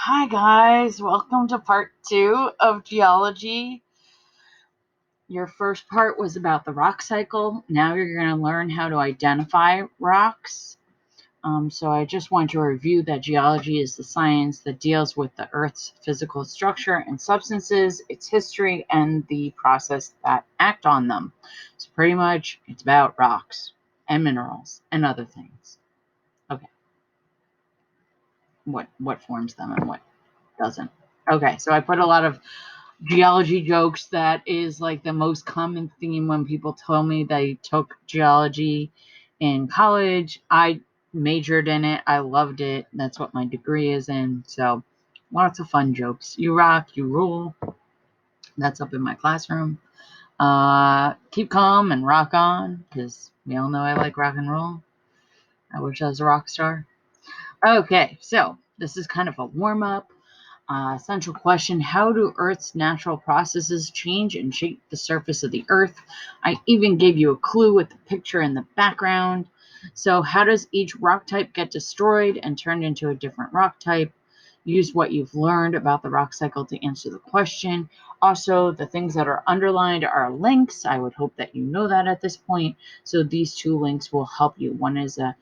Hi guys, welcome to part 2 of geology. Your first part was about the rock cycle. Now you're going to learn how to identify rocks. So I just want to review that geology is the science that deals with the Earth's physical structure and substances, its history, and the process that act on them. So pretty much it's about rocks and minerals and other things. Okay. What forms them and what doesn't. Okay, so I put a lot of geology jokes. That is like the most common theme when people tell me they took geology in college. I majored in it. I loved it. That's what my degree is in. So lots of fun jokes. You rock, you rule. That's up in my classroom. Keep calm and rock on, because we all know I like rock and roll. I wish I was a rock star. Okay, so this is kind of a warm-up. Essential question: how do Earth's natural processes change and shape the surface of the Earth? I even gave you a clue with the picture in the background. So how does each rock type get destroyed and turned into a different rock type? Use what you've learned about the rock cycle to answer the question. Also, the things that are underlined are links. I would hope that you know that at this point. So these two links will help you. One is a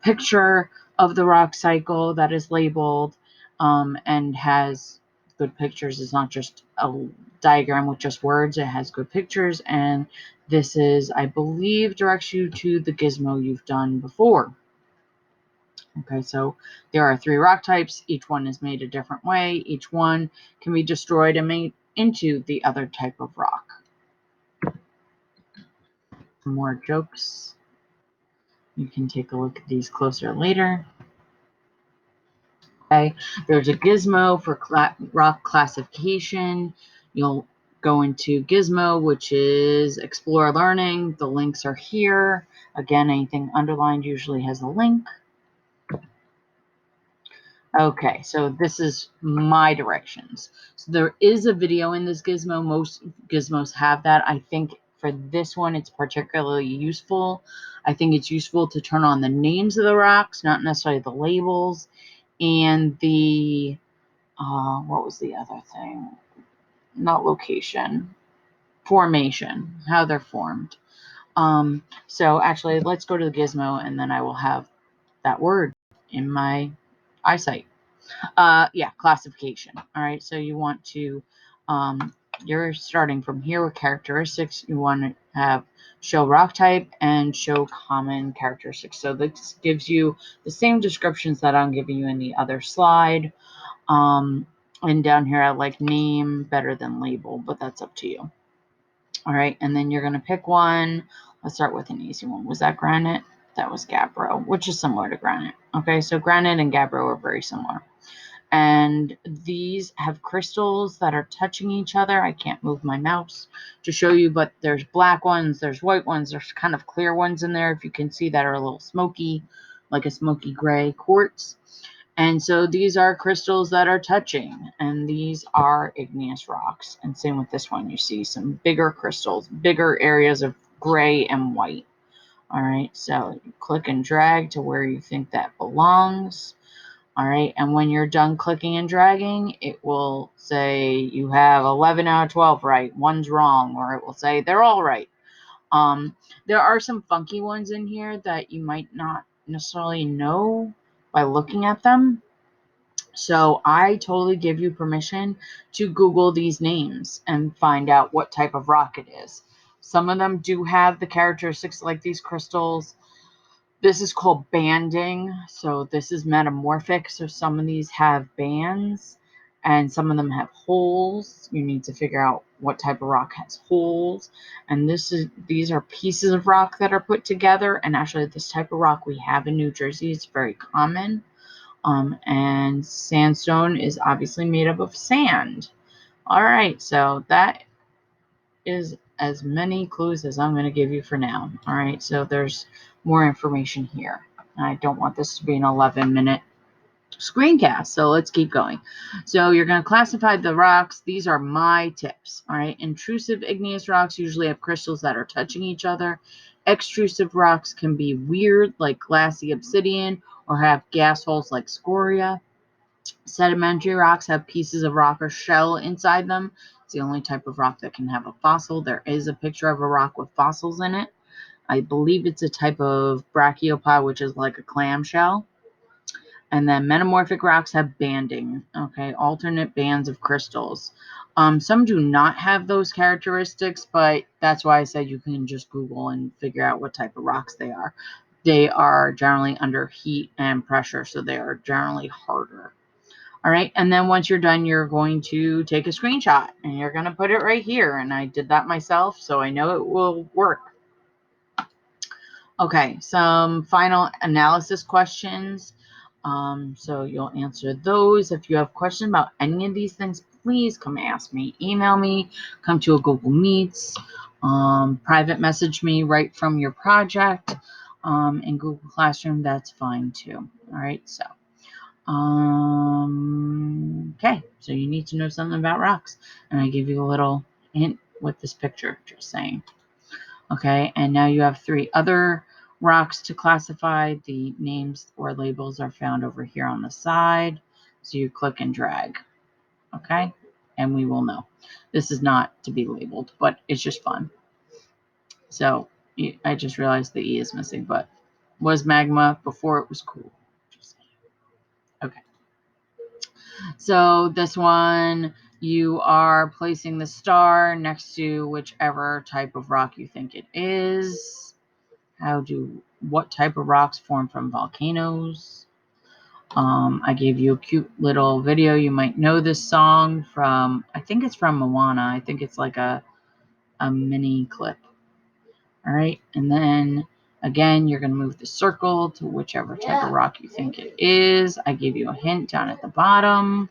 picture of the rock cycle that is labeled and has good pictures. It's not just a diagram with just words. It has good pictures. And this is, I believe, directs you to the Gizmo you've done before. Okay, so there are 3 rock types. Each one is made a different way. Each one can be destroyed and made into the other type of rock. Some more jokes. You can take a look at these closer later. Okay, there's a Gizmo for rock classification. You'll go into Gizmo, which is Explore Learning. The links are here. Again, anything underlined usually has a link. Okay, so this is my directions. So there is a video in this Gizmo. Most Gizmos have that. I think for this one, it's particularly useful. I think it's useful to turn on the names of the rocks, not necessarily the labels, and the, what was the other thing? Not location, formation, how they're formed. So actually, let's go to the Gizmo, and then I will have that word in my eyesight. Yeah, classification. All right, so you want to, you're starting from here with characteristics. You want to have show rock type and show common characteristics. So this gives you the same descriptions that I'm giving you in the other slide. And down here, I like name better than label, but that's up to you. All right, and then you're going to pick one. Let's start with an easy one. Was that granite? That was gabbro, which is similar to granite. Okay, so granite and gabbro are very similar. And these have crystals that are touching each other. I can't move my mouse to show you, but there's black ones, there's white ones, there's kind of clear ones in there, if you can see, that are a little smoky, like a smoky gray quartz. And so these are crystals that are touching, and these are igneous rocks. And same with this one. You see some bigger crystals, bigger areas of gray and white. All right, so you click and drag to where you think that belongs. All right, and when you're done clicking and dragging, it will say you have 11 out of 12 right, one's wrong, or it will say they're all right. There are some funky ones in here that you might not necessarily know by looking at them. So I totally give you permission to Google these names and find out what type of rock it is. Some of them do have the characteristics like these crystals. This is called banding. So this is metamorphic. So some of these have bands and some of them have holes. You need to figure out what type of rock has holes. And these are pieces of rock that are put together. And actually this type of rock we have in New Jersey. It's very common. And sandstone is obviously made up of sand. All right, so that is as many clues as I'm going to give you for now. All right, so there's more information here. I don't want this to be an 11-minute screencast, so let's keep going. So you're going to classify the rocks. These are my tips. All right, intrusive igneous rocks usually have crystals that are touching each other. Extrusive rocks can be weird, like glassy obsidian, or have gas holes like scoria. Sedimentary rocks have pieces of rock or shell inside them. It's the only type of rock that can have a fossil. There is a picture of a rock with fossils in it. I believe it's a type of brachiopod, which is like a clamshell. And then metamorphic rocks have banding, okay, alternate bands of crystals. Some do not have those characteristics, but that's why I said you can just Google and figure out what type of rocks they are. They are generally under heat and pressure, so they are generally harder. All right, and then once you're done, you're going to take a screenshot and you're going to put it right here. And I did that myself, so I know it will work. Okay, some final analysis questions. So you'll answer those. If you have questions about any of these things, please come ask me. Email me, come to a Google Meets, private message me right from your project in Google Classroom. That's fine too. All right, so okay, so you need to know something about rocks, and I give you a little hint with this picture, just saying. Okay, and now you have 3 other rocks to classify. The names or labels are found over here on the side. So you click and drag. Okay, and we will know. This is not to be labeled, but it's just fun. So I just realized the E is missing, but was magma before it was cool. Okay. So this one, you are placing the star next to whichever type of rock you think it is. What type of rocks form from volcanoes? I gave you a cute little video. You might know this song from, I think it's from Moana. I think it's like a mini clip. All right, and then again, you're going to move the circle to whichever type of rock you think it is. I gave you a hint down at the bottom.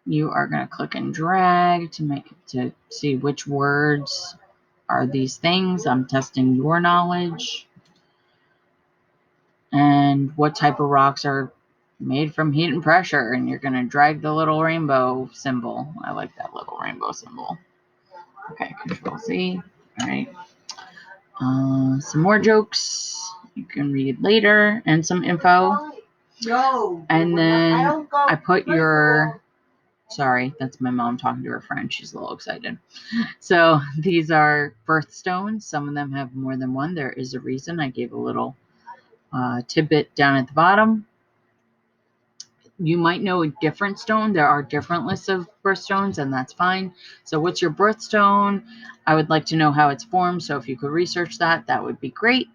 You are going to click and drag to see which words are these things. I'm testing your knowledge. And what type of rocks are made from heat and pressure. And you're going to drag the little rainbow symbol. I like that little rainbow symbol. Okay, Control Z. All right. Some more jokes you can read later and some info. And then I put your... Sorry, that's my mom talking to her friend. She's a little excited. So these are birthstones. Some of them have more than one. There is a reason. I gave a little tidbit down at the bottom. You might know a different stone. There are different lists of birthstones, and that's fine. So what's your birthstone? I would like to know how it's formed. So if you could research that, that would be great.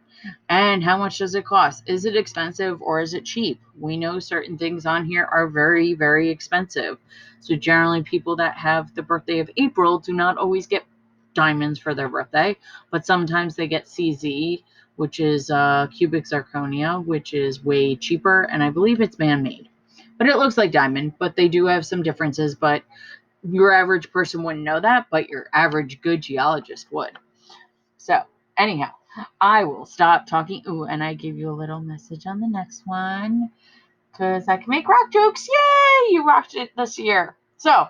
And how much does it cost? Is it expensive or is it cheap? We know certain things on here are very, very expensive. So generally people that have the birthday of April do not always get diamonds for their birthday, but sometimes they get CZ, which is cubic zirconia, which is way cheaper, and I believe it's man-made. But it looks like diamond, but they do have some differences, but your average person wouldn't know that, but your average good geologist would. So anyhow, I will stop talking. Ooh, and I give you a little message on the next one because I can make rock jokes. Yay! You rocked it this year. So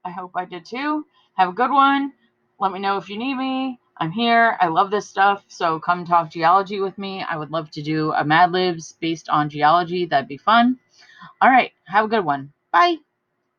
I hope I did too. Have a good one. Let me know if you need me. I'm here. I love this stuff. So come talk geology with me. I would love to do a Mad Libs based on geology. That'd be fun. All right. Have a good one. Bye.